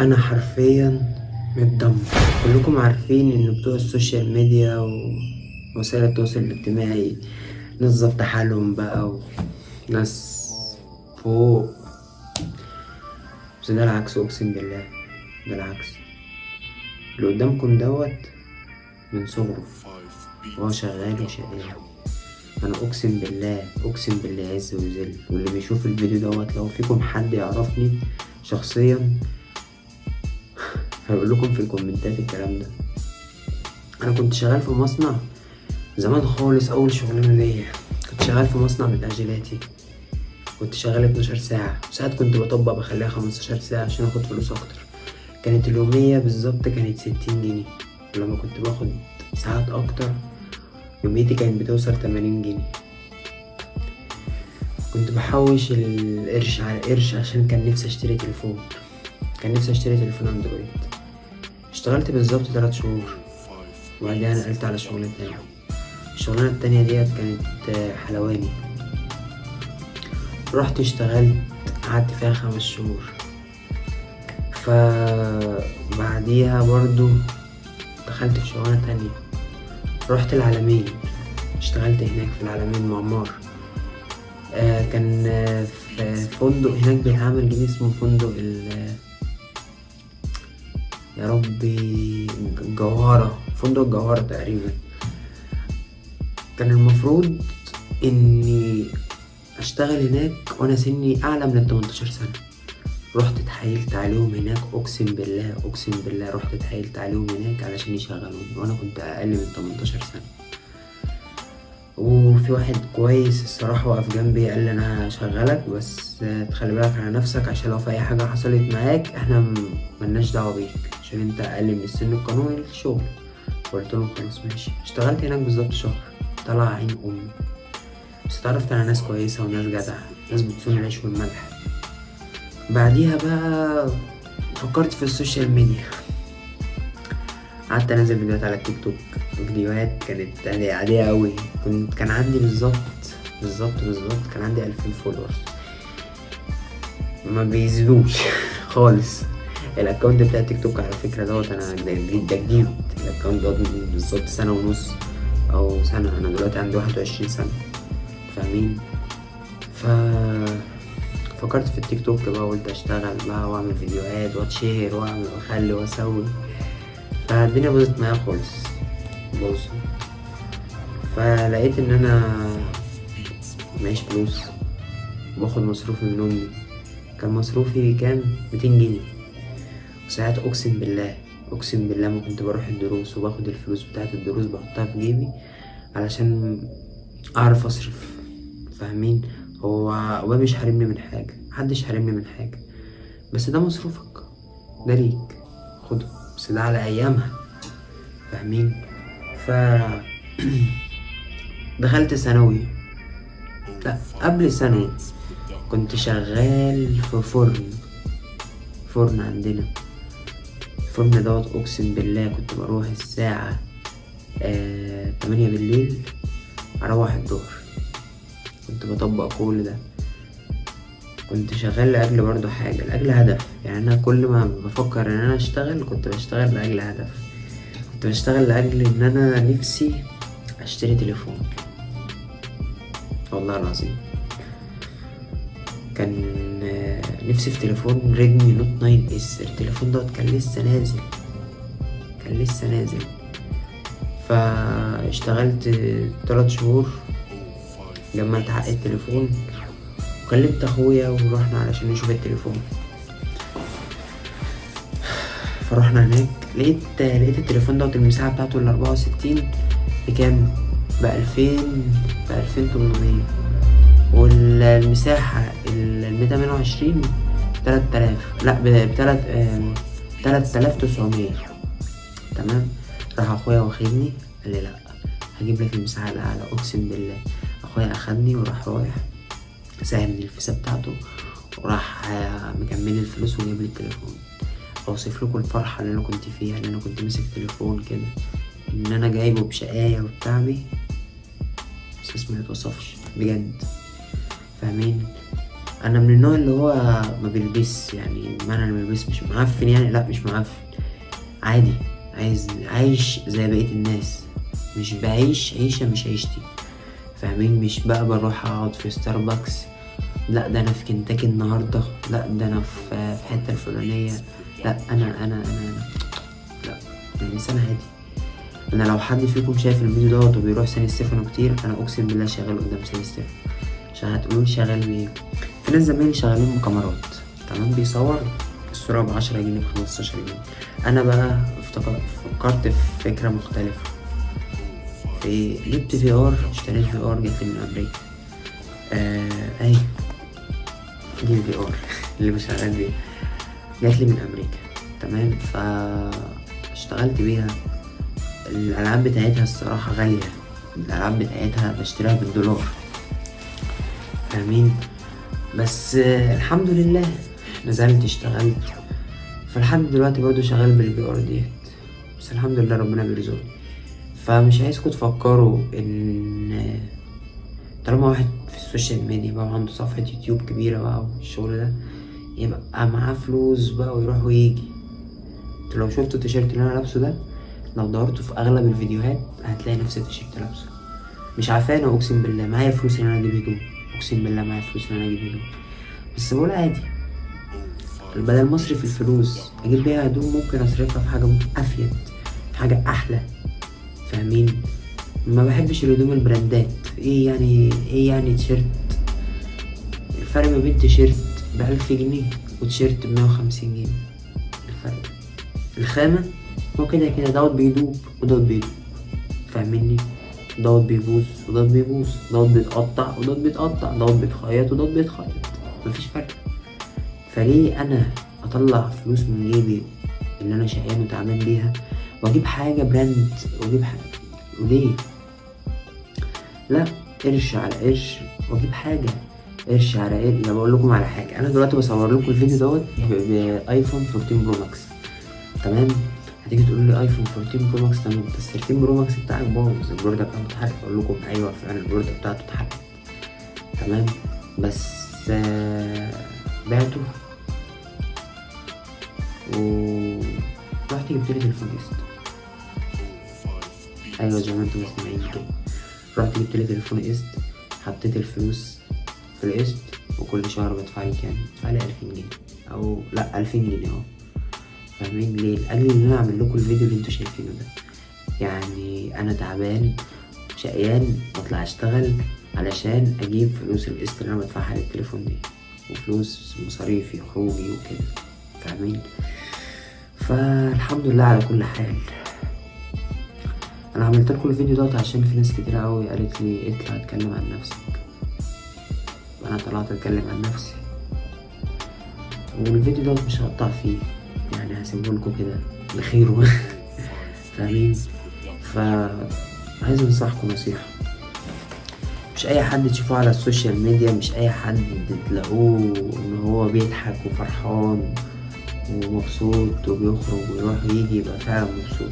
انا حرفيا متدمر. كلكم عارفين ان بتوع السوشيال ميديا ووسائل التواصل الاجتماعي ناس ظابطة حالهم بقى، وناس فوق. بس ده العكس، اقسم بالله ده العكس. اللي قدامكم دوت من صغره وهو شغال وشقيان. انا اقسم بالله اقسم بالله عز وجل، واللي بيشوف الفيديو دوت لو فيكم حد يعرفني شخصيا هيقول لكم في الكومنتات الكلام ده. انا كنت شغال في مصنع زمان خالص، اول شغلانه ليا كنت شغال في مصنع من تأجيلاتي. كنت شغال 12 ساعه، وساعات كنت بطبق بخليها 15 ساعه عشان اخد فلوس اكتر. كانت اليوميه بالظبط كانت 60 جنيه، ولما كنت باخد ساعات اكتر يوميتي كانت بتوصل 80 جنيه. كنت بحوش القرش على قرش عشان كان نفسي اشتري تليفون. كان نفسي اشتري تليفون اندرويد. اشتغلت بالظبط 3 شهور، وبعدها نقلت على شغلة تانية. الشغلانة التانية ديت كانت حلواني. رحت اشتغلت، قعدت فيها 5 شهور. فبعديها برضو دخلت في شغلانة تانية. رحت العلمين، اشتغلت هناك في العلمين معمار. كان في فندق هناك بيتعمل جديد اسمه فندق يا ربي الجوهرة، فندق الجوهرة تقريبا. كان المفروض اني اشتغل هناك وانا سني اعلى من 18 سنة. رحت اتحايلت عليهم هناك، اقسم بالله اقسم بالله رحت اتحايلت عليهم هناك علشان يشغلوني وانا كنت اقل من 18 سنة. وفي واحد كويس الصراحة وقف جنبي قال لي انا هشغلك، بس تخلي بالك على نفسك عشان لو في اي حاجة حصلت معاك احنا ملناش دعوة بيك، عشان انت اقل من السن القانوني للشغل. قلت لهم خلاص ماشي. اشتغلت هناك بالظبط شهر، طلع عين امي. بس اتعرفت على ناس كويسة وناس جدعة، ناس بتصون العيش والملح. بعديها بقى فكرت في السوشيال ميديا، قعدت انزل فيديوهات على التيك توك. فيديوهات كانت عادية اوي. كان عندي بالظبط كان عندي 2000 فولورز، ما بيزيدوش خالص. الاكونت بتاع التيك توك على فكرة دوت انا جديد. الاكونت دوت بالظبط سنة ونص او سنة. انا دلوقتي عندي 21 سنة، فاهمين؟ فكرت في التيك توك بقى، قلت اشتغل بقى واعمل فيديوهات واتشهر واعمل واخلي واسوي. فالدنيا باظت معايا خالص، باظت. فلقيت ان انا معيش فلوس، باخد مصروفي من امي. كان مصروفي كام؟ 200 جنيه. وساعات اقسم بالله ما كنت بروح الدروس وباخد الفلوس بتاعت الدروس بحطها في جيبي علشان اعرف اصرف، فاهمين؟ هو ابويا مش حارمني من حاجه، محدش حارمني من حاجه، بس ده مصروفك، ده ليك، خده. بس ده على ايامها، فاهمين؟ ف دخلت ثانوي، لا قبل ثانوي كنت شغال في فرن عندنا. الفرن دوت اقسم بالله كنت بروح الساعة 8 بالليل، اروح الظهر. كنت بطبق كل ده. كنت شغال لأجل برضو حاجة، لأجل هدف. يعني أنا كل ما بفكر إن أنا أشتغل كنت بشتغل لأجل هدف. كنت بشتغل لأجل إن أنا نفسي أشتري تليفون، والله العظيم. كان نفسي في تليفون ريدمي نوت 9 اس. التليفون دوت كان لسه نازل. فاشتغلت 3 شهور، جمعت حق التليفون وكلمت اخويا ورحنا علشان نشوف التليفون. فرحنا هناك لقيت التليفون دوت المساحة بتاعته 64 بكام؟ ب2800. والمساحة 228 3000، لا ب3900. تمام. راح اخويا واخدني قال لي لا هجيب لك المساحة الاعلى. اقسم بالله اخويا اخدني وراح رايح ساهمني الفيزا بتاعته، وراح مكمل الفلوس وجاب لي التليفون. اوصف لكم الفرحة اللي انا كنت فيها، اللي انا كنت ماسك تليفون كده، ان انا جايبه بشقاية وبتعبي، بس اسمه ميتوصفش بجد، فاهمين؟ انا من النوع اللي هو ما بيلبس، يعني معنى انا بلبس مش معفن يعني، لا مش معفن، عادي، عايش زي بقية الناس، مش بعيش عيشة مش عيشتي، فاهمين؟ مش بقى بروح اقعد في ستاربكس، لا ده انا في كنتاكي النهارده، لا ده انا في حته الفلانيه، لا انا لا، انا انسان عادي. انا لو حد فيكم شايف الفيديو دوت وبيروح سان ستيفانو كتير، انا اقسم بالله شغال قدام سان ستيفانو. هتقولوا شغال بايه؟ في ناس زمايلي شغالين بكاميرات، تمام، بيصور الصورة ب10 جنيه ب15 جنيه. انا بقى فكرت في فكرة مختلفة، جبت في ار، اشتريت في ار جاتلي من امريكا، اهي دي في ار اللي بشغل بيها، جاتلي من امريكا، تمام. فاشتغلت بيها. الالعاب بتاعتها الصراحة غالية، الالعاب بتاعتها بشتريها بالدولار، فاهمين؟ بس الحمد لله نزلت اشتغلت، فلحد دلوقتي برضو شغال بالفي ار ديت، بس الحمد لله ربنا بيرزقني. فمش عايزكم تفكروا ان طالما واحد في السوشيال ميديا بقى وعنده صفحة يوتيوب كبيرة بقى والشغل ده يبقى معاه فلوس بقى ويروح ويجي. انتوا لو شفتوا التيشيرت اللي انا لابسه ده، لو دورتوا في اغلب الفيديوهات هتلاقي نفس التيشيرت لابسه. مش عارفانه، اقسم بالله معايا فلوس ان انا اجيب هدوم، اقسم بالله معايا فلوس ان انا اجيب هدوم، بس بقول عادي، بدل ما اصرف الفلوس اجيب بيها هدوم ممكن اصرفها في حاجه افيد، في حاجه احلى، فاهمين؟ ما بحبش الهدوم البراندات. ايه يعني تيشيرت، الفرق ما بين تيشيرت ب1000 جنيه وتيشيرت ب150 جنيه، الفرق الخامة. هو كده دوت بيدوب ودوت بيدوب، فاهميني؟ دوت بيبوظ ودوت بيبوظ، دوت بيتقطع ودوت بيتقطع، دوت بيتخيط ودوت بيتخيط، مفيش فرق. فليه انا اطلع فلوس من جيبي اللي انا شقيان وتعبان بيها واجيب حاجة براند، واجيب حاجة وليه؟ لا، قرش على قرش واجيب حاجة، قرش على قرش. انا بقول لكم على حاجة، انا دلوقتي بصور لكم الفيديو دوت بايفون 14 برو ماكس، تمام. هتيجي تقولوا لي ايفون 14 برو ماكس، تمام، بس 13 برو ماكس بتاعك باظ، البوردة بتاعته اتحرقت. اقول لكم ايوه فعلا البوردة بتاعته اتحرقت، تمام، بس بعته ورحت جبت لي تليفون قسط. ايوه زي ما انتم سامعين كده، رحت جبت لي تليفون قسط، حطيت الفلوس في القسط، وكل شهر بدفع لي كام؟ بدفع لي 2000 جنيه، او لا 2000 جنيه اهو، فاهمين؟ ليه؟ لاجل ان انا اعمل لكم الفيديو اللي انتوا شايفينه ده. يعني انا تعبان شقيان بطلع اشتغل علشان اجيب فلوس القسط اللي انا بدفعها للتليفون دي، وفلوس مصاريفي خروجي وكده، فاهمين؟ فالحمد لله على كل حال. انا عملت لكم الفيديو دوت عشان في ناس كتير قوي قالت لي اطلع اتكلم عن نفسك، وانا طلعت اتكلم عن نفسي، والفيديو دوت مش هقطع فيه، يعني هسيبه لكم كده بخيره فاهمين؟ فعايز انصحكم نصيحة، مش اي حد تشوفوه على السوشيال ميديا، مش اي حد تلاقوه ان هو بيضحك وفرحان ومبسوط وبيخرج ويروح ويجي يبقى فعلا مبسوط.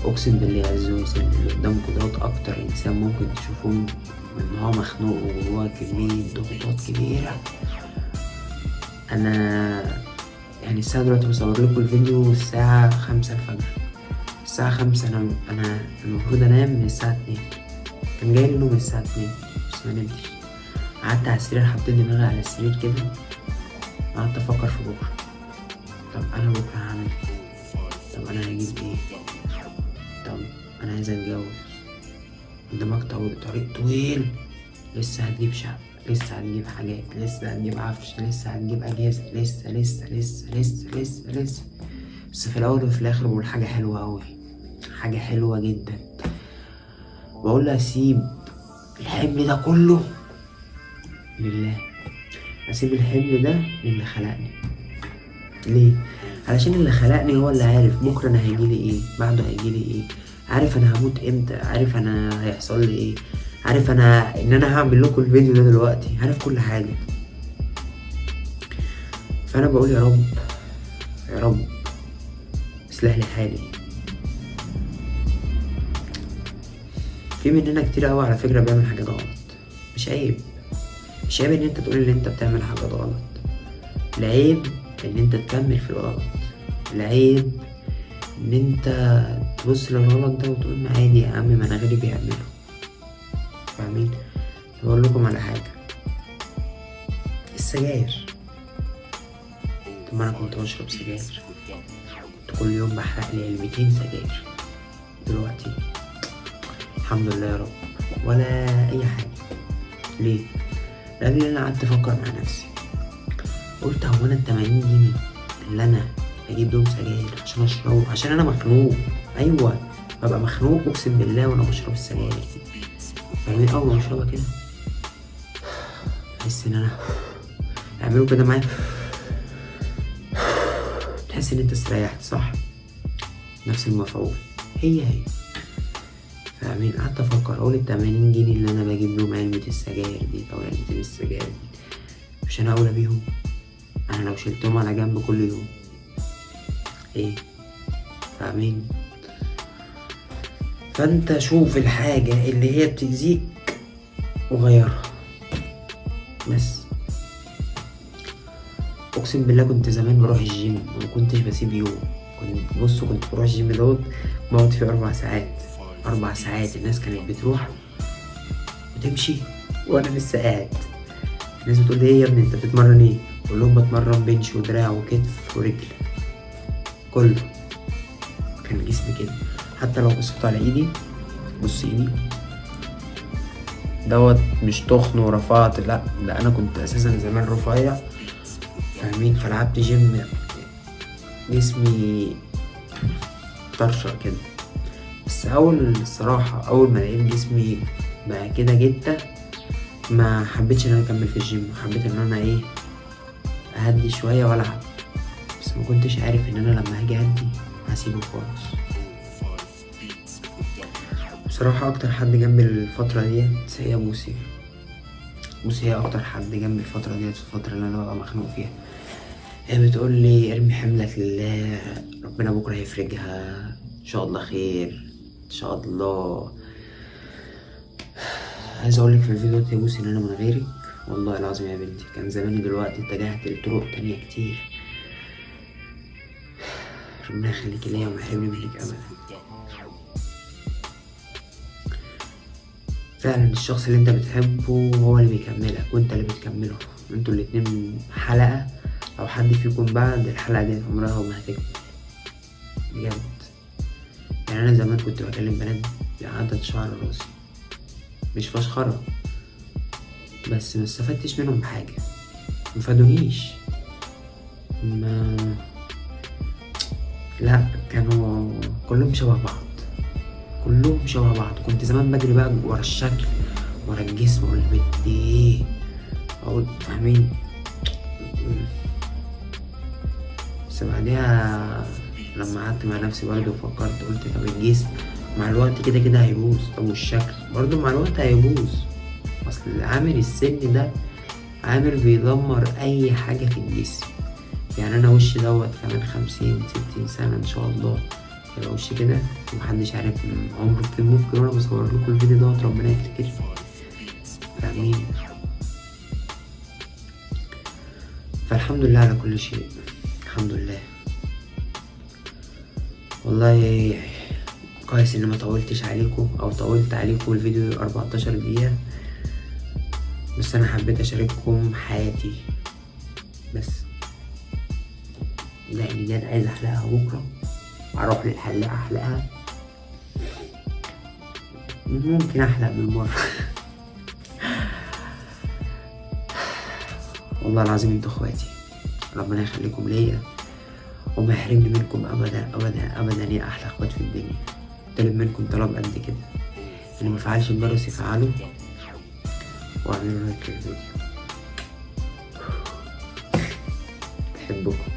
اقسم بالله عز وجل اللي قدامكم دوت اكتر انسان ممكن تشوفوه ان هو مخنوق وجواه كمية ضغوطات كبيرة. انا يعني الساعة دلوقتي بصور لكم الفيديو الساعة 5 الفجر، الساعة 5 انا المفروض انام من الساعة 2، كان جاي لي نوم الساعة 2 بس ما نمتش. قعدت على السرير، حطيت دماغي على السرير كده، قعدت افكر في بكرة. طب انا بكرة هعمل ايه؟ طب انا هجيب ايه؟ طب انا عايز اتجوز، قدامك طريق طويل، لسه هتجيب شقة، لسه هتجيب حاجات، لسه هتجيب عفش، لسه هتجيب اجهزة، لسه. بس في الاول وفي الاخر بقول حاجة حلوة اوي، حاجة حلوة جدا، بقول اسيب الحمل ده كله لله، اسيب الحمل ده للي خلقني. ليه؟ علشان اللي خلقني هو اللي عارف بكره انا هيجيلي ايه، بعده هيجيلي ايه، عارف انا هموت امتى، عارف انا هيحصل لي ايه، عارف انا ان انا هعمل لكم الفيديو ده دلوقتي، عارف كل حاجه. فانا بقول يا رب يا رب اصلح لي حالي. في مننا كتير قوي على فكره بيعمل حاجات غلط، مش عيب، مش عيب ان انت تقول ان انت بتعمل حاجات غلط، العيب ان انت تكمل في الغلط، العيب ان انت تبص للغلط ده وتقول ما عادي يا عم، ما انا غيري بيعمله. فاهمين؟ بقول لكم على حاجه، السجاير. طب ما انا كنت بشرب سجاير، كنت كل يوم بحرق لي 200 سجاير. دلوقتي الحمد لله يا رب ولا اي حاجه. ليه؟ لان انا قعدت افكر مع نفسي، قلت هو انا ال80 جنيه اللي انا اجيب بيهم سجاير عشان اشربه عشان انا مخنوق؟ ايوه ببقى مخنوق اقسم بالله وانا بشرب السجاير دي. فاهمين؟ اول ما بشربها كده بحس ان انا اعملوا كده معايا، تحس ان انت استريحت، صح؟ نفس المفعول، هي. فاهمين؟ قعدت افكر اقول ال80 جنيه اللي انا بجيب لهم علبة السجاير دي او علبتين السجاير دي مش انا اولى بيهم؟ انا لو شلتهم على جنب كل يوم ايه؟ فاهمين؟ فانت شوف الحاجة اللي هي بتأذيك وغيرها بس. اقسم بالله كنت زمان بروح الجيم ومكنتش بسيب يوم. كنت بروح الجيم دوت بقعد فيه 4 ساعات. 4 ساعات الناس كانت بتروح وتمشي وانا لسه قاعد. الناس بتقول لي ايه يا ابني انت بتتمرن ايه؟ بقول لهم بتمرن بنش ودراع وكتف ورجل، كله. كان جسمي كده، حتى لو بصيت على ايدي، بص ايدي دوت مش تخن ورفعت، لا ده انا كنت اساسا زمان رفيع. فاهمين؟ فلعبت جيم جسمي طرشق كده. بس اول ما لقيت جسمي بقى كده جدا ما حبيتش ان انا اكمل في الجيم، حبيت ان انا ايه اهدي شويه والعب. بس ما كنتش عارف ان انا لما هاجي اهدي هسيبه خالص. بصراحه اكتر حد جنبي الفتره ديت هي بوسي. هي اكتر حد جنبي الفتره ديت، في الفتره اللي انا ببقى مخنوق فيها. هي بتقول لي ارمي حملك لله، ربنا بكره هيفرجها ان شاء الله خير ان شاء الله. عايز اقولك في الفيديو ده يا بوسي ان انا من غيرك والله العظيم يا بنتي كان زماني دلوقتي اتجهت لطرق تانية كتير. ربنا يخليكي ليا وما يحرمني منك ابدا. فعلا الشخص اللي انت بتحبه هو اللي بيكملك وانت اللي بتكمله. انتوا الاتنين حلقة، او حد فيكم بعد الحلقة دي عمرها ما هتكمل بجد. يعني انا زمان كنت بكلم بنات بعدد شعر راسي، مش فشخرة، بس ما استفدتش منهم بحاجة، مفادونيش. لا كانوا كلهم شبه بعض. كنت زمان بجري بقى ورا الشكل ورا الجسم ورا البنت ايه اقول. فاهمين؟ بس بعدها لما قعدت مع نفسي برضه وفكرت قلت طب الجسم مع الوقت كده كده هيبوظ، طب والشكل برضه مع الوقت هيبوظ. اصل عامل السن ده عامل بيدمر اي حاجة في الجسم. يعني انا وشي دوت كمان 50-60 سنة ان شاء الله يبقى وشي كده ومحدش عارف عمره كام. ممكن وانا بصور لكم الفيديو دوت ربنا يفتكر. فاهمين؟ فالحمد لله على كل شيء، الحمد لله. والله كويس ان ما طولتش عليكم او طولت عليكم الفيديو 14 دقيقة، بس انا حبيت اشارككم حياتي بس. لان دي انا عايز احلقها بكرة، اروح للحلاقة احلقها، ممكن احلق بالمرة. والله العظيم انتوا اخواتي، ربنا يخليكم ليا وما يحرمني منكم ابدا ابدا ابدا يا احلى اخوات في الدنيا. طلب منكم طلب قد كده، اللي مفعلش الجرس يفعله واعملوا لايك للفيديو. بحبكم.